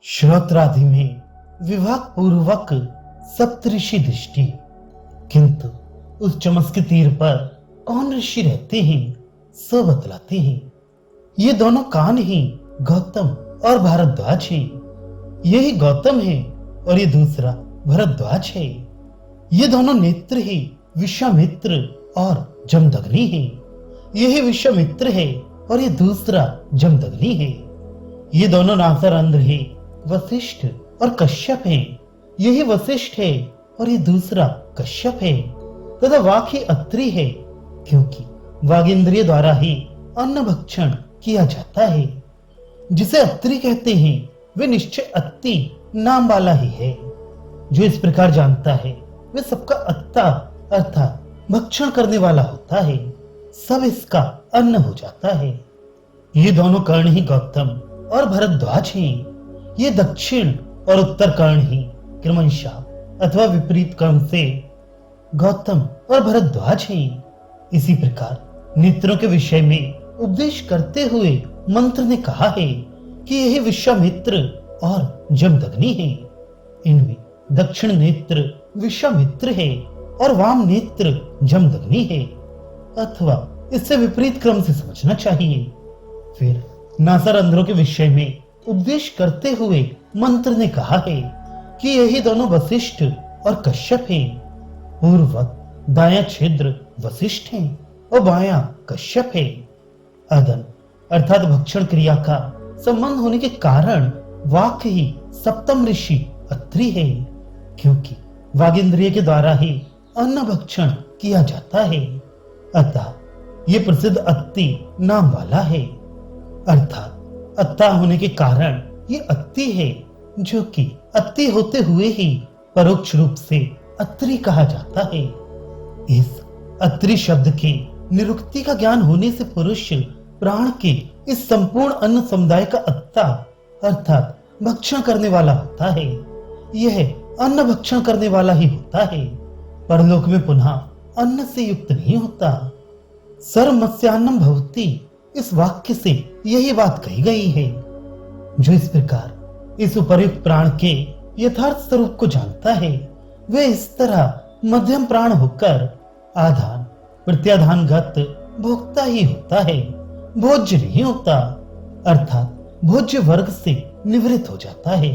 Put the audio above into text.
श्रोत्रादि में विभाग पूर्वक सप्तऋषि दृष्टि, किंतु उस चमस के तीर पर कौन ऋषि रहते हैं सो बतलाते हैं। ये दोनों कान ही गौतम और भारद्वाज हैं। यही गौतम है और ये दूसरा भरद्वाज है। ये दोनों नेत्र ही विश्वामित्र और जमदग्नि हैं। यही विश्वामित्र है और ये दूसरा जमदग्नि है। ये दोनों नासारंध्र है, वशिष्ठ और कश्यप है। यही वशिष्ठ है और ये दूसरा कश्यप है। तथा वाक ही अत्रि है, क्योंकि वागेंद्रिय द्वारा ही अन्न भक्षण किया जाता है। जिसे अत्रि कहते हैं वे निश्चय अत्ति नाम वाला ही है। जो इस प्रकार जानता है वे सबका अत्ता अर्थात भक्षण करने वाला होता है। सब इसका अन्न हो जाता है। ये दोनों कर्ण ही गौतम और भरद्वाज हैं। ये दक्षिण और उत्तर कर्ण ही क्रमशः अथवा विपरीत क्रम से गौतम और भरद्वाज हैं। इसी प्रकार नेत्रों के विषय में उपदेश करते हुए मंत्र ने कहा है कि यही विश्वामित्र और जमदग्नि है। इनमें दक्षिण नेत्र विश्वामित्र है और वाम नेत्र जमदग्नि है, अथवा इससे विपरीत क्रम से समझना चाहिए। फिर नासारंध्रों के विषय में उपदेश करते हुए मंत्र ने कहा है कि यही दोनों वशिष्ठ और कश्यप हैं। पूर्ववत दायां छिद्र वशिष्ठ है और बायां कश्यप है। अदन अर्थात भक्षण क्रिया का संबंध होने के कारण वाक ही सप्तम ऋषि अत्रि है, क्योंकि वागेंद्रिय के द्वारा ही अन्न भक्षण किया जाता है। अतः ये प्रसिद्ध अत्ति नाम वाला है, अर्थात अत्ता होने के कारण ये अत्ति है, जो कि अत्ति होते हुए ही परोक्ष रूप से अत्रि कहा जाता है। इस अत्रि शब्द के निरुक्ति का ज्ञान होने से पुरुष प्राण के इस संपूर्ण अन्न समुदाय का अत्ता अर्थात भक्षण करने वाला होता है। यह अन्न भक्षण करने वाला ही होता है, परलोक में पुनः अन्न से युक्त नहीं होता। सर्वमस्यान्नम भवति, इस वाक्य से यही बात कही गई है। जो इस प्रकार इस उपर्युक्त प्राण के यथार्थ स्वरूप को जानता है वे इस तरह मध्यम प्राण होकर आधान प्रत्याधानगत भोक्ता ही होता है, भोज्य नहीं होता, अर्थात भोज्य वर्ग से निवृत्त हो जाता है।